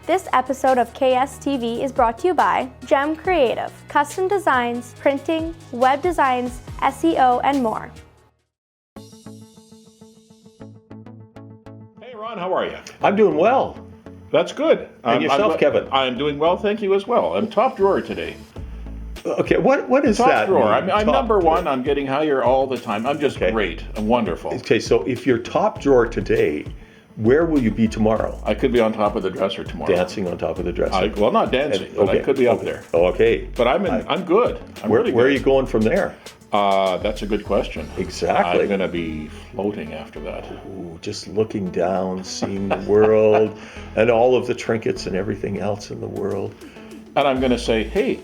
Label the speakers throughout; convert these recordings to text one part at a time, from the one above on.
Speaker 1: This episode of KSTV is brought to you by Gem Creative, custom designs, printing, web designs, SEO, and more.
Speaker 2: Hey Ron, how are you?
Speaker 3: I'm doing well.
Speaker 2: That's good.
Speaker 3: And yourself, Kevin?
Speaker 2: I'm doing well, thank you as well. I'm top drawer today.
Speaker 3: Okay, what is
Speaker 2: Top
Speaker 3: that?
Speaker 2: drawer.
Speaker 3: mean?
Speaker 2: I'm
Speaker 3: Top
Speaker 2: number
Speaker 3: drawer.
Speaker 2: one. I'm getting higher all the time. I'm just great. I'm wonderful.
Speaker 3: Okay, so if you're top drawer today, where will you be tomorrow?
Speaker 2: I could be on top of the dresser tomorrow.
Speaker 3: Dancing on top of the dresser.
Speaker 2: Well, not dancing, but I could be up there.
Speaker 3: Okay.
Speaker 2: But I'm good. I'm really good.
Speaker 3: Where are you going from there?
Speaker 2: That's a good question.
Speaker 3: Exactly.
Speaker 2: I'm going to be floating after that.
Speaker 3: Ooh, just looking down, seeing the world, and all of the trinkets and everything else in the world.
Speaker 2: And I'm going to say, hey,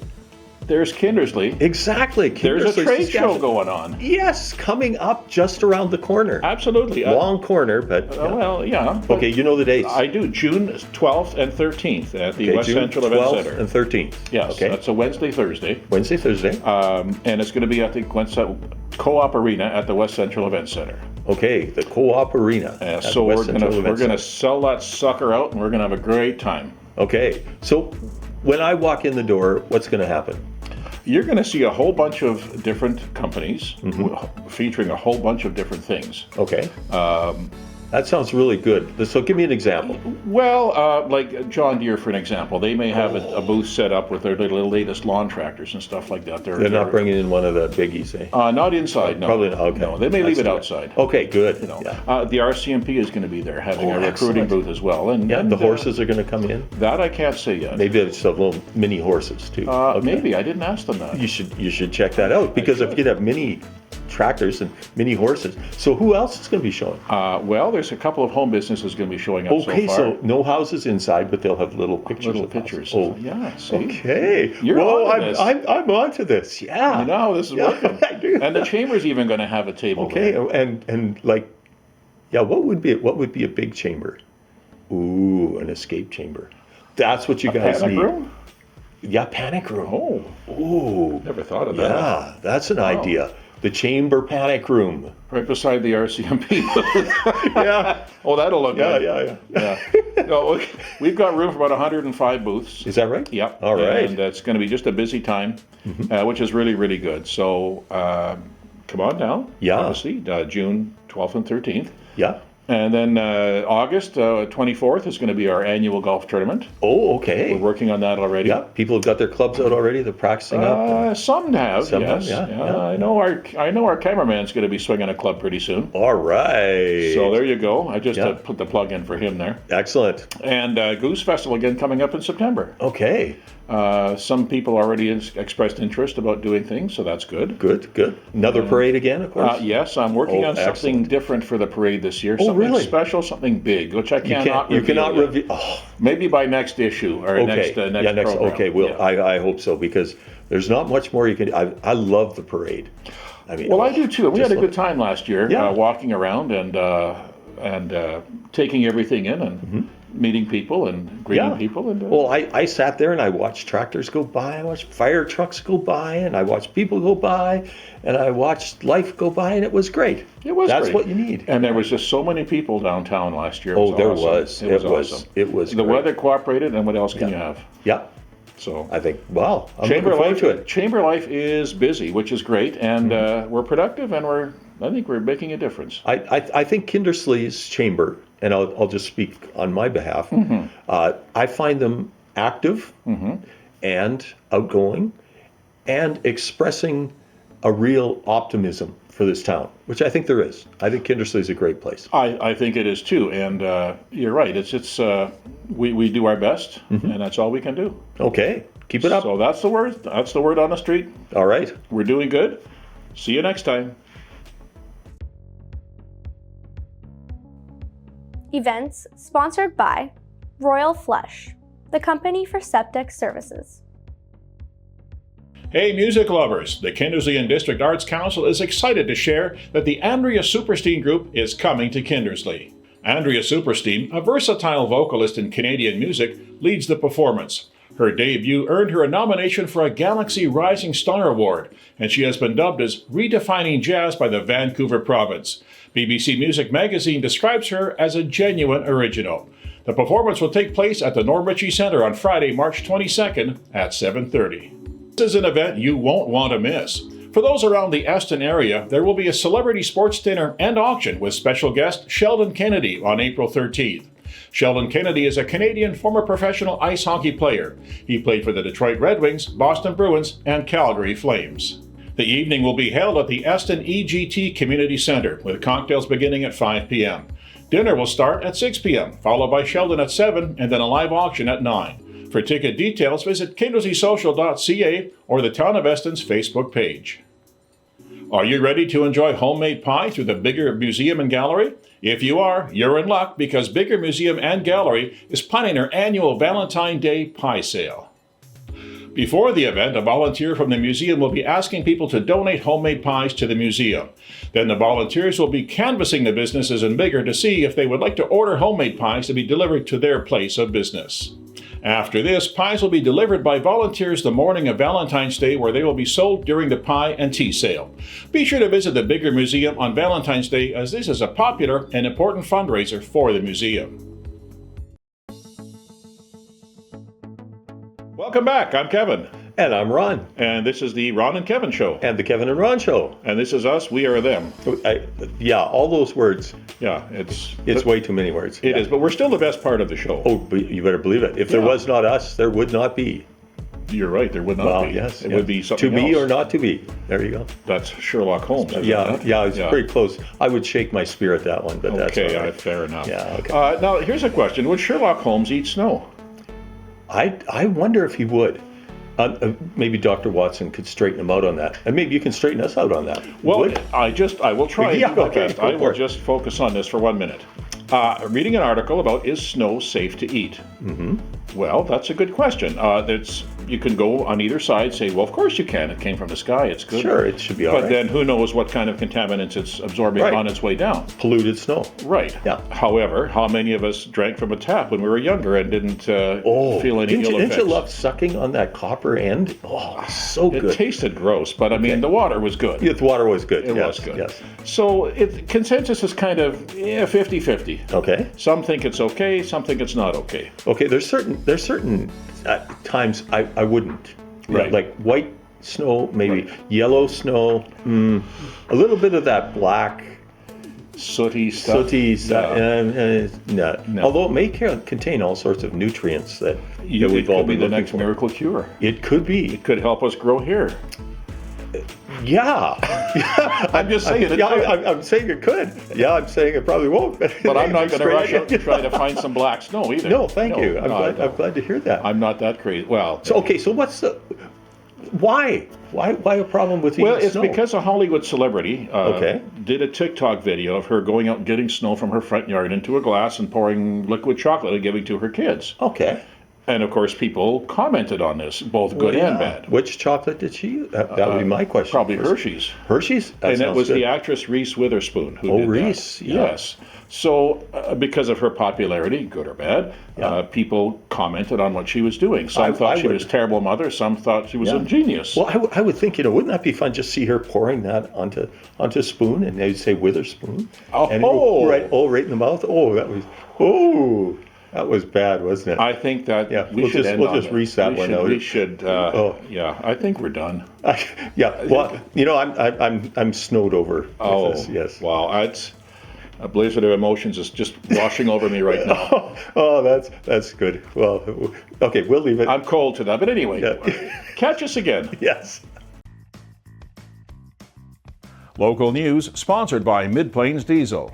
Speaker 2: there's Kindersley.
Speaker 3: Exactly.
Speaker 2: There's a
Speaker 3: Kindersley,
Speaker 2: trade show
Speaker 3: Saskatchewan.
Speaker 2: going on.
Speaker 3: Yes, coming up just around the corner.
Speaker 2: Absolutely.
Speaker 3: Long corner, but...
Speaker 2: Well, yeah. but
Speaker 3: Okay, you know the dates.
Speaker 2: I do. June 12th and 13th at the West
Speaker 3: June
Speaker 2: Central Event
Speaker 3: 12th
Speaker 2: Center.
Speaker 3: and 13th.
Speaker 2: Yes,
Speaker 3: Okay.
Speaker 2: that's a Wednesday, Thursday.
Speaker 3: Wednesday, Thursday.
Speaker 2: And it's going to be at the Co-op Arena at the West Central Event Center.
Speaker 3: Okay, the Co-op Arena. at
Speaker 2: So
Speaker 3: West
Speaker 2: we're
Speaker 3: Central
Speaker 2: going
Speaker 3: Event
Speaker 2: to
Speaker 3: Center.
Speaker 2: sell that sucker out, and we're going to have a great time.
Speaker 3: Okay, so when I walk in the door, what's going to happen?
Speaker 2: You're going to see a whole bunch of different companies
Speaker 3: Mm-hmm.
Speaker 2: featuring a whole bunch of different things.
Speaker 3: Okay. That sounds really good. So give me an example.
Speaker 2: Well, like John Deere, for an example, they may have a booth set up with their little latest lawn tractors and stuff like that.
Speaker 3: They're not bringing in one of the biggies, eh?
Speaker 2: Not inside, no.
Speaker 3: Probably not. Okay.
Speaker 2: No, they may leave it
Speaker 3: That's
Speaker 2: outside.
Speaker 3: Okay, good.
Speaker 2: You know,
Speaker 3: Yeah.
Speaker 2: the RCMP is going to be there having
Speaker 3: Oh,
Speaker 2: a recruiting
Speaker 3: excellent.
Speaker 2: booth as well. And
Speaker 3: The horses are going to come in.
Speaker 2: that I can't say yet.
Speaker 3: Maybe it's the little mini horses too. Okay.
Speaker 2: Maybe I didn't ask them that.
Speaker 3: You should check that out because if you have mini tractors and mini horses, so who else is going to be showing?
Speaker 2: Well, there's a couple of home businesses going to be showing up
Speaker 3: Okay,
Speaker 2: so far.
Speaker 3: so no houses inside, but they'll have little pictures.
Speaker 2: Little
Speaker 3: of houses.
Speaker 2: pictures.
Speaker 3: Oh,
Speaker 2: Yeah, see?
Speaker 3: okay.
Speaker 2: You're
Speaker 3: Whoa,
Speaker 2: onto this.
Speaker 3: I'm onto this. Yeah.
Speaker 2: You know how this is working.
Speaker 3: I do.
Speaker 2: And the chamber's even going to have a table
Speaker 3: Okay,
Speaker 2: there.
Speaker 3: and like, yeah, what would be a big chamber? Ooh, an escape chamber. That's what you guys
Speaker 2: Panic
Speaker 3: need.
Speaker 2: room?
Speaker 3: Yeah, panic room.
Speaker 2: Oh,
Speaker 3: Ooh,
Speaker 2: never thought of that.
Speaker 3: yeah, that's an idea. The chamber panic room.
Speaker 2: Right beside the RCMP.
Speaker 3: Yeah,
Speaker 2: Oh, that'll look
Speaker 3: yeah,
Speaker 2: good.
Speaker 3: yeah.
Speaker 2: No, we've got room for about 105 booths.
Speaker 3: Is that right?
Speaker 2: Yep.
Speaker 3: All right.
Speaker 2: And it's going to be just a busy time, which is really, really good. So come on down.
Speaker 3: Yeah.
Speaker 2: Obviously, June 12th and 13th.
Speaker 3: Yeah.
Speaker 2: And then August 24th is going to be our annual golf tournament.
Speaker 3: Oh, okay.
Speaker 2: We're working on that already.
Speaker 3: Yeah, people have got their clubs out already. They're practicing up.
Speaker 2: Some have,
Speaker 3: Some
Speaker 2: yes.
Speaker 3: have, yeah.
Speaker 2: I know our cameraman's going to be swinging a club pretty soon.
Speaker 3: All right.
Speaker 2: So there you go. I just
Speaker 3: Yeah.
Speaker 2: put the plug in for him there.
Speaker 3: Excellent.
Speaker 2: And Goose Festival again coming up in September.
Speaker 3: Okay.
Speaker 2: Some people already expressed interest about doing things, so that's good.
Speaker 3: Good. Another parade again, of course.
Speaker 2: Yes, I'm working
Speaker 3: Oh,
Speaker 2: on something
Speaker 3: excellent.
Speaker 2: different for the parade this year.
Speaker 3: Oh,
Speaker 2: Something
Speaker 3: really?
Speaker 2: special, something big, which I cannot
Speaker 3: You
Speaker 2: reveal
Speaker 3: cannot
Speaker 2: yet.
Speaker 3: reveal. Oh,
Speaker 2: Maybe by next issue or
Speaker 3: okay.
Speaker 2: next program.
Speaker 3: Okay. Well,
Speaker 2: Yeah.
Speaker 3: I hope so because there's not much more you can. I love the parade. I mean,
Speaker 2: Well, I do too. We
Speaker 3: just
Speaker 2: had a
Speaker 3: love
Speaker 2: good time last year,
Speaker 3: Yeah.
Speaker 2: walking around and taking everything in and meeting people and greeting
Speaker 3: Yeah.
Speaker 2: people. And
Speaker 3: Well, I sat there and I watched tractors go by, I watched fire trucks go by, and I watched people go by, and I watched life go by, and it was great.
Speaker 2: it was
Speaker 3: That's
Speaker 2: great.
Speaker 3: what you need.
Speaker 2: And there was just so many people downtown last year. It
Speaker 3: Oh, there
Speaker 2: awesome.
Speaker 3: was.
Speaker 2: It was awesome.
Speaker 3: It was.
Speaker 2: The
Speaker 3: great.
Speaker 2: weather cooperated, and what else can you have?
Speaker 3: Yeah,
Speaker 2: So
Speaker 3: I think. Wow, I'm
Speaker 2: chamber
Speaker 3: looking forward
Speaker 2: life,
Speaker 3: to it.
Speaker 2: chamber life is busy, which is great, and we're productive, and I think we're making a difference.
Speaker 3: I think Kindersley's chamber, and I'll just speak on my behalf. I find them active and outgoing, and expressing a real optimism for this town, which I think there is. I think Kindersley's a great place.
Speaker 2: I think it is too, and you're right. It's we do our best, and that's all we can do.
Speaker 3: Okay, keep it up.
Speaker 2: So that's the word. That's the word on the street.
Speaker 3: All right.
Speaker 2: We're doing good. See you next time.
Speaker 1: Events sponsored by Royal Flush, the company for septic services.
Speaker 2: Hey, music lovers! The Kindersley and District Arts Council is excited to share that the Andrea Superstein Group is coming to Kindersley. Andrea Superstein, a versatile vocalist in Canadian music, leads the performance. Her debut earned her a nomination for a Galaxy Rising Star Award, and she has been dubbed as redefining jazz by the Vancouver province. BBC Music Magazine describes her as a genuine original. The performance will take place at the Norm Ritchie Center on Friday, March 22nd at 7:30. This is an event you won't want to miss. For those around the Eston area, there will be a celebrity sports dinner and auction with special guest Sheldon Kennedy on April 13th. Sheldon Kennedy is a Canadian former professional ice hockey player. He played for the Detroit Red Wings, Boston Bruins, and Calgary Flames. The evening will be held at the Eston EGT Community Center, with cocktails beginning at 5 p.m. Dinner will start at 6 p.m., followed by Sheldon at 7, and then a live auction at 9. For ticket details, visit kinderslysocial.ca or the Town of Eston's Facebook page. Are you ready to enjoy homemade pie through the Bigger Museum and Gallery? If you are, you're in luck because Bigger Museum and Gallery is planning their annual Valentine Day pie sale. Before the event, a volunteer from the museum will be asking people to donate homemade pies to the museum. Then the volunteers will be canvassing the businesses in Bigger to see if they would like to order homemade pies to be delivered to their place of business. After this, pies will be delivered by volunteers the morning of Valentine's Day, where they will be sold during the pie and tea sale. Be sure to visit the Bigger Museum on Valentine's Day, as this is a popular and important fundraiser for the museum. Welcome back. I'm Kevin.
Speaker 3: And I'm Ron.
Speaker 2: And this is the Ron and Kevin Show.
Speaker 3: And the Kevin and Ron Show.
Speaker 2: And this is us, we are them.
Speaker 3: Yeah, all those words.
Speaker 2: Yeah,
Speaker 3: It's way too many words.
Speaker 2: It is, but we're still the best part of the show.
Speaker 3: Oh, but you better believe it. If there was not us, there would not be.
Speaker 2: You're right, there would not be.
Speaker 3: Yes.
Speaker 2: It would be something
Speaker 3: to be
Speaker 2: else.
Speaker 3: or not to be. There you go.
Speaker 2: That's Sherlock Holmes. Isn't
Speaker 3: Yeah,
Speaker 2: it?
Speaker 3: yeah, it's pretty close. I would shake my spear at that one, but that's all
Speaker 2: Okay,
Speaker 3: right.
Speaker 2: fair enough.
Speaker 3: Yeah, okay.
Speaker 2: Now, here's a question. Would Sherlock Holmes eat snow?
Speaker 3: I wonder if he would. Maybe Dr. Watson could straighten him out on that. And maybe you can straighten us out on that.
Speaker 2: Well,
Speaker 3: Would?
Speaker 2: I will try
Speaker 3: Yeah,
Speaker 2: and do my
Speaker 3: okay,
Speaker 2: best.
Speaker 3: go
Speaker 2: I
Speaker 3: for
Speaker 2: will
Speaker 3: it.
Speaker 2: just focus on this for 1 minute. Reading an article about is snow safe to eat? Mm-hmm. Well, that's a good question. You can go on either side, say, well, of course you can. It came from the sky. It's good.
Speaker 3: Sure, it should be all
Speaker 2: But
Speaker 3: right.
Speaker 2: then who knows what kind of contaminants it's absorbing
Speaker 3: Right.
Speaker 2: on its way down.
Speaker 3: Polluted snow.
Speaker 2: Right.
Speaker 3: Yeah.
Speaker 2: However, how many of us drank from a tap when we were younger and didn't feel any ill
Speaker 3: didn't
Speaker 2: effects?
Speaker 3: you love sucking on that copper end? Oh, so
Speaker 2: It
Speaker 3: good.
Speaker 2: tasted gross, but I mean, the water was good.
Speaker 3: Yeah, the water was good.
Speaker 2: It
Speaker 3: Yes,
Speaker 2: was good.
Speaker 3: Yes.
Speaker 2: So consensus is kind of 50-50.
Speaker 3: Okay.
Speaker 2: Some think it's okay, some think it's not okay.
Speaker 3: Okay. There's certain times I wouldn't.
Speaker 2: Right.
Speaker 3: Like white snow, maybe yellow snow. A little bit of that black
Speaker 2: Sooty stuff.
Speaker 3: sooty stuff.
Speaker 2: Yeah.
Speaker 3: No. Although it may contain all sorts of nutrients that
Speaker 2: It
Speaker 3: we've all
Speaker 2: could be
Speaker 3: been
Speaker 2: the
Speaker 3: looking
Speaker 2: next
Speaker 3: for.
Speaker 2: miracle cure.
Speaker 3: It could be.
Speaker 2: It could help us grow hair.
Speaker 3: Yeah.
Speaker 2: I'm just saying it
Speaker 3: Yeah,
Speaker 2: could.
Speaker 3: I'm saying it could. Yeah, I'm saying it probably won't.
Speaker 2: But I'm not going to rush out and try to find some black snow either.
Speaker 3: No, thank you.
Speaker 2: No,
Speaker 3: I'm glad to hear that.
Speaker 2: I'm not that crazy. Well,
Speaker 3: So okay, so what's the why a problem with eating
Speaker 2: well, it's
Speaker 3: snow?
Speaker 2: because a Hollywood celebrity
Speaker 3: Okay.
Speaker 2: did a TikTok video of her going out and getting snow from her front yard into a glass and pouring liquid chocolate and giving to her kids.
Speaker 3: Okay.
Speaker 2: And of course, people commented on this, both good and bad.
Speaker 3: Which chocolate did she use? That would be my question.
Speaker 2: Probably
Speaker 3: first.
Speaker 2: Hershey's.
Speaker 3: Hershey's? That
Speaker 2: And it
Speaker 3: sounds
Speaker 2: was
Speaker 3: good.
Speaker 2: the actress Reese Witherspoon who did
Speaker 3: Reese,
Speaker 2: that.
Speaker 3: yeah.
Speaker 2: Yes. So, because of her popularity, good or bad, people commented on what she was doing. Some thought she was a terrible mother. Some thought she was a genius.
Speaker 3: Well, I would think, wouldn't that be fun? Just see her pouring that onto a spoon, and they'd say Witherspoon.
Speaker 2: Oh.
Speaker 3: And right in the mouth. That was bad, wasn't it?
Speaker 2: I think that
Speaker 3: we'll
Speaker 2: should
Speaker 3: just
Speaker 2: end
Speaker 3: we'll
Speaker 2: on
Speaker 3: just
Speaker 2: that.
Speaker 3: reach that one out.
Speaker 2: We should. Yeah, I think we're done.
Speaker 3: Yeah. Well, I'm snowed over. with
Speaker 2: Oh,
Speaker 3: this, yes.
Speaker 2: Wow, it's a blizzard of emotions is just washing over me right now.
Speaker 3: Oh, that's good. Well, okay, we'll leave it.
Speaker 2: I'm cold to that, but anyway, catch us again.
Speaker 3: Yes.
Speaker 2: Local news sponsored by Mid-Plains Diesel.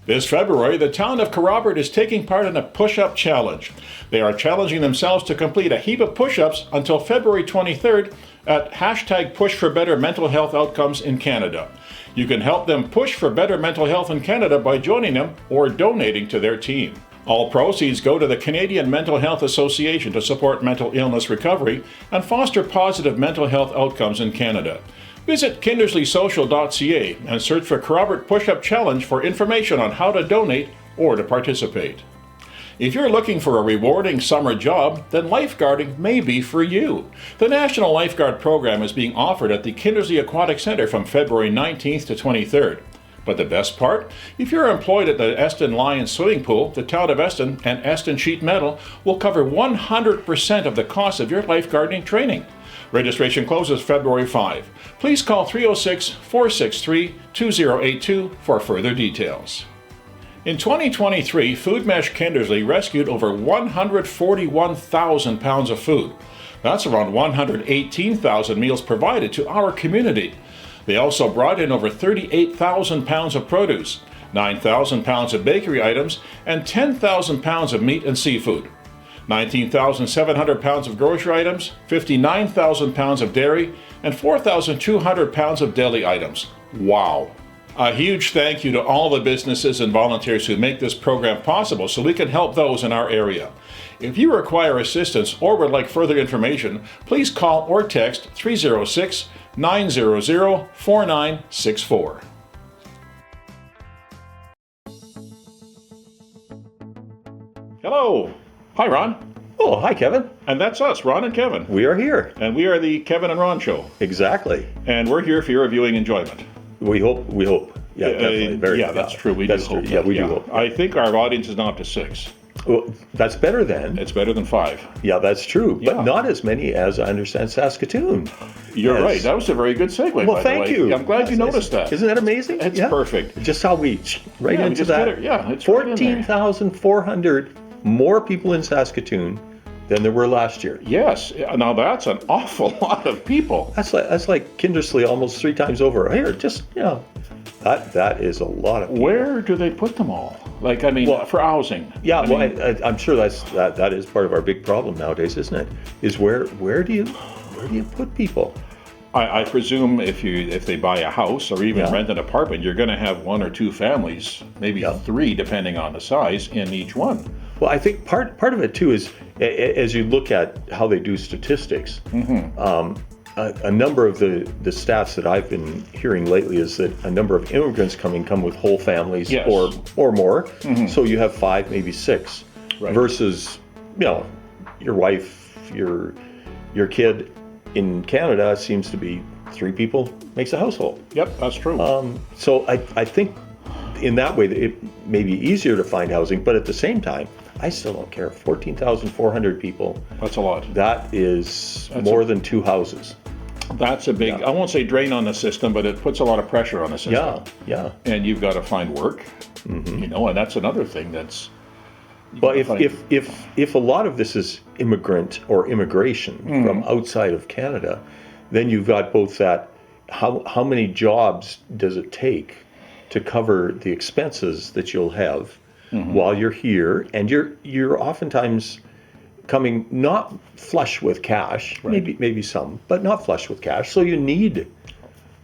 Speaker 2: This February, the town of Kerrobert is taking part in a push-up challenge. They are challenging themselves to complete a heap of push-ups until February 23rd at hashtag Push for Better Mental Health Outcomes in Canada. You can help them push for better mental health in Canada by joining them or donating to their team. All proceeds go to the Canadian Mental Health Association to support mental illness recovery and foster positive mental health outcomes in Canada. Visit kinderslysocial.ca and search for Kerrobert Push-Up Challenge for information on how to donate or to participate. If you're looking for a rewarding summer job, then lifeguarding may be for you. The National Lifeguard Program is being offered at the Kindersley Aquatic Center from February 19th to 23rd. But the best part? If you're employed at the Eston Lions Swimming Pool, the Town of Eston and Eston Sheet Metal will cover 100% of the cost of your lifeguarding training. Registration closes February 5. Please call 306-463-2082 for further details. In 2023, Food Mesh Kindersley rescued over 141,000 pounds of food. That's around 118,000 meals provided to our community. They also brought in over 38,000 pounds of produce, 9,000 pounds of bakery items, and 10,000 pounds of meat and seafood. 19,700 pounds of grocery items, 59,000 pounds of dairy, and 4,200 pounds of deli items. Wow! A huge thank you to all the businesses and volunteers who make this program possible so we can help those in our area. If you require assistance or would like further information, please call or text 306-900-4964. Hello! Hi, Ron.
Speaker 3: Oh, hi, Kevin.
Speaker 2: And that's us, Ron and Kevin.
Speaker 3: We are here.
Speaker 2: And we are the Kevin and Ron Show.
Speaker 3: Exactly.
Speaker 2: And we're here for your viewing enjoyment.
Speaker 3: We hope. Yeah, definitely.
Speaker 2: That's true. We do hope.
Speaker 3: Yeah, we do hope.
Speaker 2: I think our audience is now up to 6.
Speaker 3: Well, that's better than.
Speaker 2: It's better than 5.
Speaker 3: Yeah, that's true.
Speaker 2: Yeah.
Speaker 3: But not as many as I understand Saskatoon.
Speaker 2: You're right. That was a very good segue.
Speaker 3: Well,
Speaker 2: by the
Speaker 3: thank
Speaker 2: way.
Speaker 3: you.
Speaker 2: I'm glad you noticed that.
Speaker 3: Isn't that amazing?
Speaker 2: It's perfect.
Speaker 3: Just how we right
Speaker 2: Yeah, we
Speaker 3: into
Speaker 2: just
Speaker 3: that.
Speaker 2: get it. Yeah, it's right in there.
Speaker 3: 14,400 more people in Saskatoon than there were last year.
Speaker 2: Yes. Now that's an awful lot of people.
Speaker 3: That's like Kindersley almost 3 times over. Here, just that is a lot of people.
Speaker 2: Where do they put them all? Like, I mean, for housing.
Speaker 3: Yeah,
Speaker 2: I mean,
Speaker 3: I'm sure that is part of our big problem nowadays, isn't it? Is where do you put people?
Speaker 2: I presume if they buy a house or even
Speaker 3: Yeah.
Speaker 2: rent an apartment, you're going to have 1 or 2 families, maybe 3, depending on the size, in each one.
Speaker 3: Well, I think part of it too is as you look at how they do statistics. A number of the stats that I've been hearing lately is that a number of immigrants come with whole families
Speaker 2: Yes.
Speaker 3: or more. So you have 5, maybe 6,
Speaker 2: Right.
Speaker 3: versus your wife, your kid. In Canada, seems to be 3 people makes a household.
Speaker 2: Yep, that's true.
Speaker 3: So I think in that way it may be easier to find housing, but at the same time, I still don't care. 14,400 people.
Speaker 2: That's a lot.
Speaker 3: That is more than 2 houses.
Speaker 2: That's a big, I won't say drain on the system, but it puts a lot of pressure on the system.
Speaker 3: Yeah.
Speaker 2: And you've got to find work, and that's another thing that's...
Speaker 3: Well, if a lot of this is immigrant or immigration from outside of Canada, then you've got both that, how many jobs does it take to cover the expenses that you'll have while you're here, and you're oftentimes coming not flush with cash, maybe some, but not flush with cash. So you need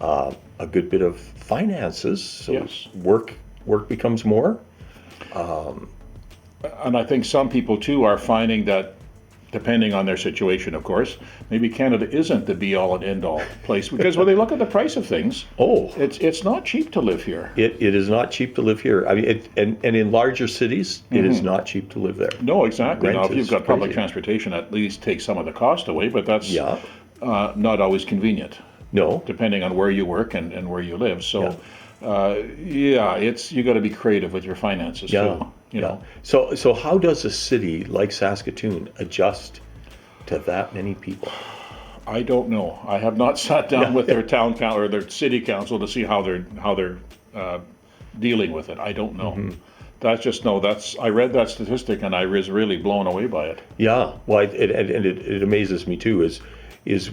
Speaker 3: a good bit of finances. So work becomes more.
Speaker 2: And I think some people too are finding that, depending on their situation, of course, maybe Canada isn't the be-all and end-all place, because when they look at the price of things, it's not cheap to live here.
Speaker 3: It is not cheap to live here. I mean, and in larger cities, it is not cheap to live there.
Speaker 2: No, exactly.
Speaker 3: Rent
Speaker 2: Now, if you've
Speaker 3: is
Speaker 2: got public
Speaker 3: crazy.
Speaker 2: transportation, at least take some of the cost away, but that's
Speaker 3: Yeah.
Speaker 2: not always convenient,
Speaker 3: No.
Speaker 2: depending on where you work and where you live. So, you got to be creative with your finances too. You know.
Speaker 3: So how does a city like Saskatoon adjust to that many people?
Speaker 2: I don't know. I have not sat down with their town council or their city council to see how they're dealing with it. I don't know. That's just I read that statistic and I was really blown away by it.
Speaker 3: Yeah. Well, it amazes me too. Is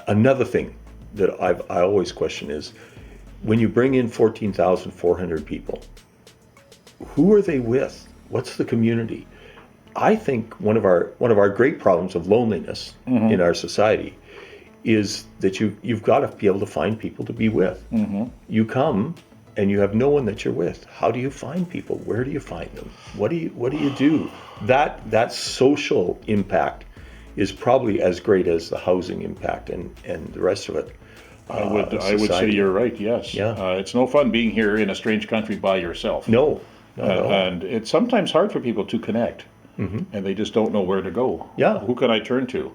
Speaker 3: another thing that I always question is when you bring in 14,400 people, who are they with? What's the community? I think one of our great problems of loneliness in our society is that you've got to be able to find people to be with. You come and you have no one that you're with. How do you find people? Where do you find them? What do you do? That social impact is probably as great as the housing impact and the rest of it.
Speaker 2: I would say you're right. Yes.
Speaker 3: Yeah.
Speaker 2: It's no fun being here in a strange country by yourself.
Speaker 3: No. Not at all.
Speaker 2: And it's sometimes hard for people to connect, and they just don't know where to go.
Speaker 3: Yeah.
Speaker 2: Who can I turn to?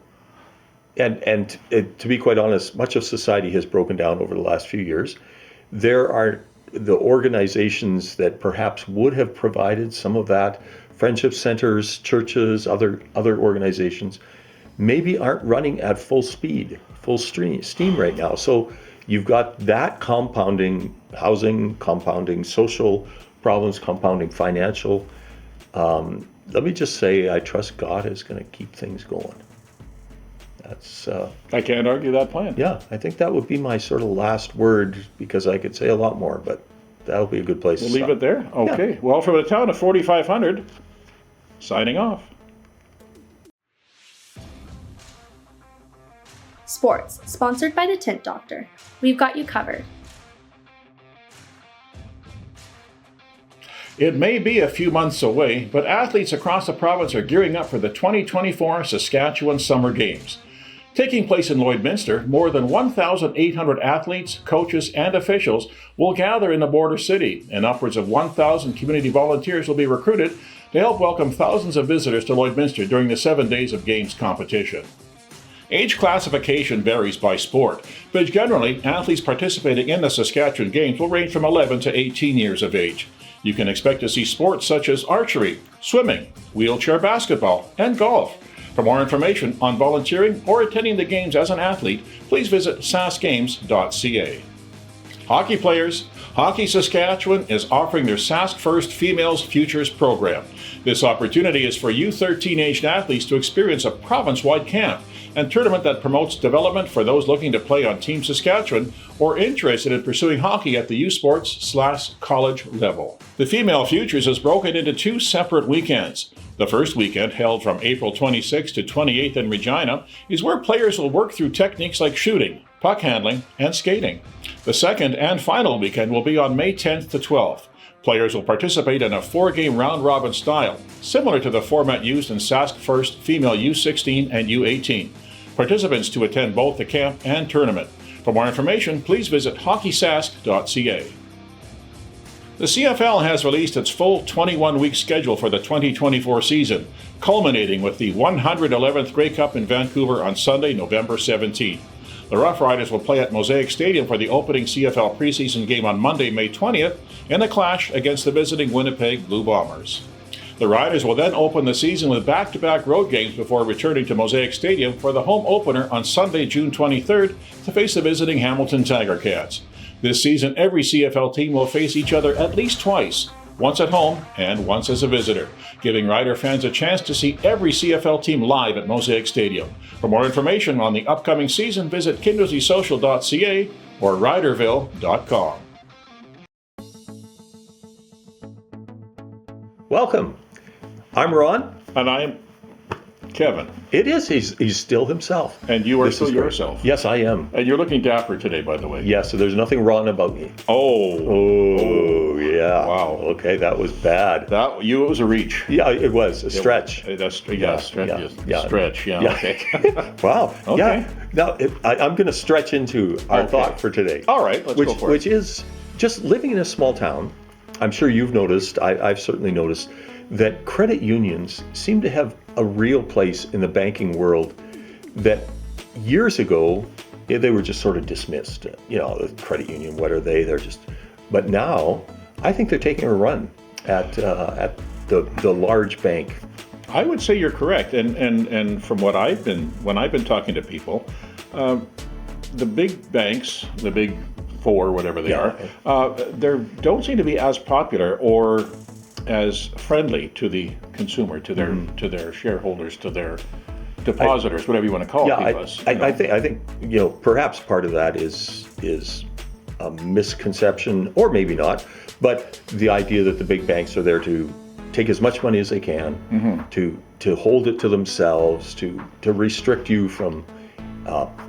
Speaker 3: And to be quite honest, much of society has broken down over the last few years. There are the organizations that perhaps would have provided some of that, friendship centers, churches, other organizations, maybe aren't running at full speed, full steam right now. So you've got that compounding housing, compounding social problems, compounding financial. Let me just say, I trust God is going to keep things going. That's
Speaker 2: I can't argue that plan.
Speaker 3: yeah, I think that would be my sort of last word, because I could say a lot more, but that'll be a good place
Speaker 2: We'll
Speaker 3: to
Speaker 2: leave
Speaker 3: stop.
Speaker 2: it there? Okay. Well, from the town of 4,500, signing off.
Speaker 1: Sports, sponsored by the Tint Doctor. We've got you covered.
Speaker 2: It may be a few months away, but athletes across the province are gearing up for the 2024 Saskatchewan Summer Games. Taking place in Lloydminster, more than 1,800 athletes, coaches, and officials will gather in the border city, and upwards of 1,000 community volunteers will be recruited to help welcome thousands of visitors to Lloydminster during the 7 days of Games competition. Age classification varies by sport, but generally, athletes participating in the Saskatchewan Games will range from 11 to 18 years of age. You can expect to see sports such as archery, swimming, wheelchair basketball, and golf. For more information on volunteering or attending the Games as an athlete, please visit saskgames.ca. Hockey players, Hockey Saskatchewan is offering their Sask First Females Futures program. This opportunity is for U13 aged athletes to experience a province-wide camp and tournament that promotes development for those looking to play on Team Saskatchewan or interested in pursuing hockey at the U Sports/college level. The Female Futures is broken into 2 separate weekends. The first weekend, held from April 26th to 28th in Regina, is where players will work through techniques like shooting, puck handling, and skating. The second and final weekend will be on May 10th to 12th. Players will participate in a 4-game round-robin style, similar to the format used in Sask First Female U16 and U18. Participants to attend both the camp and tournament. For more information, please visit hockeysask.ca. The CFL has released its full 21-week schedule for the 2024 season, culminating with the 111th Grey Cup in Vancouver on Sunday, November 17th. The Rough Riders will play at Mosaic Stadium for the opening CFL preseason game on Monday, May 20th, in a clash against the visiting Winnipeg Blue Bombers. The Riders will then open the season with back-to-back road games before returning to Mosaic Stadium for the home opener on Sunday, June 23rd, to face the visiting Hamilton Tiger Cats. This season, every CFL team will face each other at least twice, once at home and once as a visitor, giving Rider fans a chance to see every CFL team live at Mosaic Stadium. For more information on the upcoming season, visit kinderslysocial.ca or riderville.com. Welcome.
Speaker 3: I'm Ron.
Speaker 2: And I'm Kevin.
Speaker 3: It is. He's still himself.
Speaker 2: And you are
Speaker 3: This
Speaker 2: still
Speaker 3: is great.
Speaker 2: yourself.
Speaker 3: Yes, I am.
Speaker 2: And you're looking dapper today, by the way.
Speaker 3: Yes, so there's nothing wrong about me.
Speaker 2: Oh,
Speaker 3: Yeah.
Speaker 2: Wow.
Speaker 3: Okay, that was bad.
Speaker 2: it was a reach.
Speaker 3: Yeah, it was a stretch.
Speaker 2: Stretch.
Speaker 3: Yeah.
Speaker 2: Stretch. Yeah.
Speaker 3: Yeah.
Speaker 2: Okay.
Speaker 3: Wow.
Speaker 2: Okay.
Speaker 3: Yeah. Now I'm going to stretch into our
Speaker 2: Okay.
Speaker 3: thought for today.
Speaker 2: All right. Let's go for it.
Speaker 3: Which is just living in a small town. I'm sure you've noticed. I've certainly noticed that credit unions seem to have a real place in the banking world that years ago they were just sort of dismissed. You know, the credit union, what are they? They're just. But now I think they're taking a run at the large bank.
Speaker 2: I would say you're correct, and from what when I've been talking to people, the big banks, the big four, whatever they are, they don't seem to be as popular or as friendly to the consumer, to their shareholders, to their depositors, whatever you want to call people.
Speaker 3: I think perhaps part of that is a misconception, or maybe not, but the idea that the big banks are there to take as much money as they can, to hold it to themselves, to restrict you from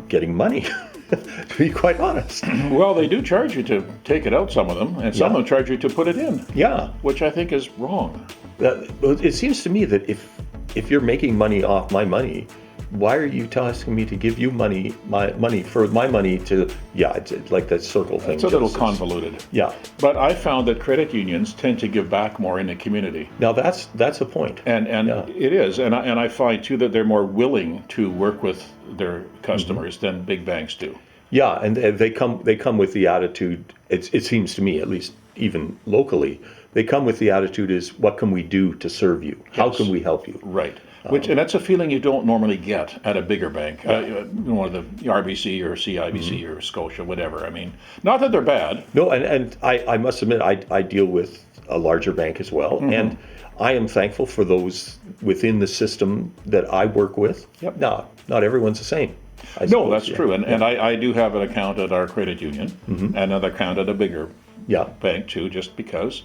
Speaker 3: getting money. To be quite honest.
Speaker 2: Well, they do charge you to take it out, some of them, and some of them charge you to put it in.
Speaker 3: Yeah.
Speaker 2: Which I think is wrong.
Speaker 3: It seems to me that if you're making money off my money, why are you asking me to give you my money to, it's like that circle thing.
Speaker 2: It's a little convoluted.
Speaker 3: Yeah.
Speaker 2: But I found that credit unions tend to give back more in the community.
Speaker 3: Now that's a point.
Speaker 2: And it is. And I find too that they're more willing to work with their customers than big banks do.
Speaker 3: Yeah, and they come with the attitude. It seems to me, at least even locally, they come with the attitude is, what can we do to serve you? How
Speaker 2: Yes.
Speaker 3: can we help you?
Speaker 2: Right. And that's a feeling you don't normally get at a bigger bank, one of the RBC or CIBC or Scotia, whatever. I mean, not that they're bad.
Speaker 3: No, and I must admit, I deal with a larger bank as well, and I am thankful for those within the system that I work with.
Speaker 2: Yep.
Speaker 3: No, not everyone's the same. I
Speaker 2: No,
Speaker 3: suppose,
Speaker 2: that's
Speaker 3: yeah.
Speaker 2: true. And I do have an account at our credit union and another account at a bigger
Speaker 3: Yeah.
Speaker 2: bank too, just because.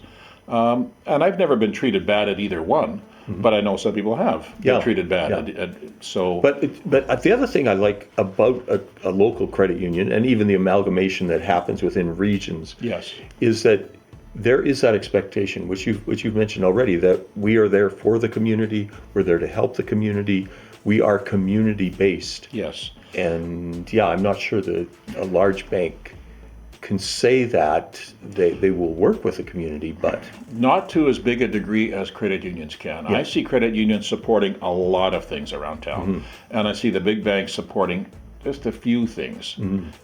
Speaker 2: And I've never been treated bad at either one, but I know some people have been
Speaker 3: Yeah,
Speaker 2: treated bad.
Speaker 3: yeah.
Speaker 2: So,
Speaker 3: But the other thing I like about a local credit union, and even the amalgamation that happens within regions,
Speaker 2: yes,
Speaker 3: is that there is that expectation, which you've mentioned already, that we are there for the community, we're there to help the community, we are community based.
Speaker 2: yes.
Speaker 3: And yeah, I'm not sure that a large bank can say that they will work with the community, but
Speaker 2: Not to as big a degree as credit unions can. I see credit unions supporting a lot of things around town, and I see the big banks supporting just a few things.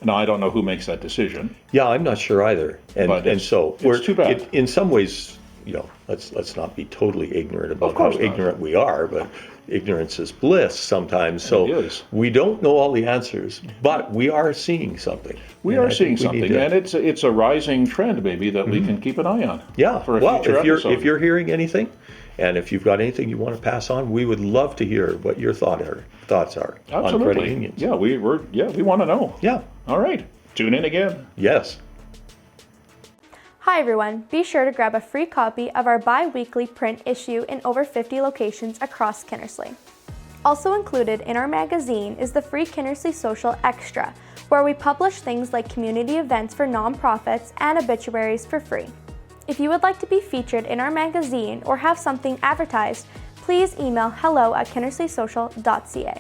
Speaker 2: Now, I don't know who makes that decision.
Speaker 3: yeah, I'm not sure either. And
Speaker 2: But
Speaker 3: and so
Speaker 2: it's too bad.
Speaker 3: in some ways, let's not be totally ignorant about
Speaker 2: Of
Speaker 3: how
Speaker 2: course not.
Speaker 3: ignorant we are, but ignorance is bliss sometimes. So
Speaker 2: It is.
Speaker 3: we don't know all the answers, but we are seeing something.
Speaker 2: We
Speaker 3: And
Speaker 2: are
Speaker 3: I
Speaker 2: seeing
Speaker 3: think we need
Speaker 2: something,
Speaker 3: to-
Speaker 2: and it's a rising trend, maybe, that we can keep an eye on.
Speaker 3: yeah.
Speaker 2: For a
Speaker 3: Well,
Speaker 2: future episode.
Speaker 3: if you're hearing anything, and if you've got anything you want to pass on, we would love to hear what your thoughts are on credit
Speaker 2: Absolutely.
Speaker 3: unions.
Speaker 2: Yeah, we want to know.
Speaker 3: Yeah.
Speaker 2: All right. Tune in again.
Speaker 3: Yes.
Speaker 1: Hi everyone, be sure to grab a free copy of our bi-weekly print issue in over 50 locations across Kinnersley. Also included in our magazine is the free Kinnersley Social Extra, where we publish things like community events for nonprofits and obituaries for free. If you would like to be featured in our magazine or have something advertised, please email hello@kinnersleysocial.ca.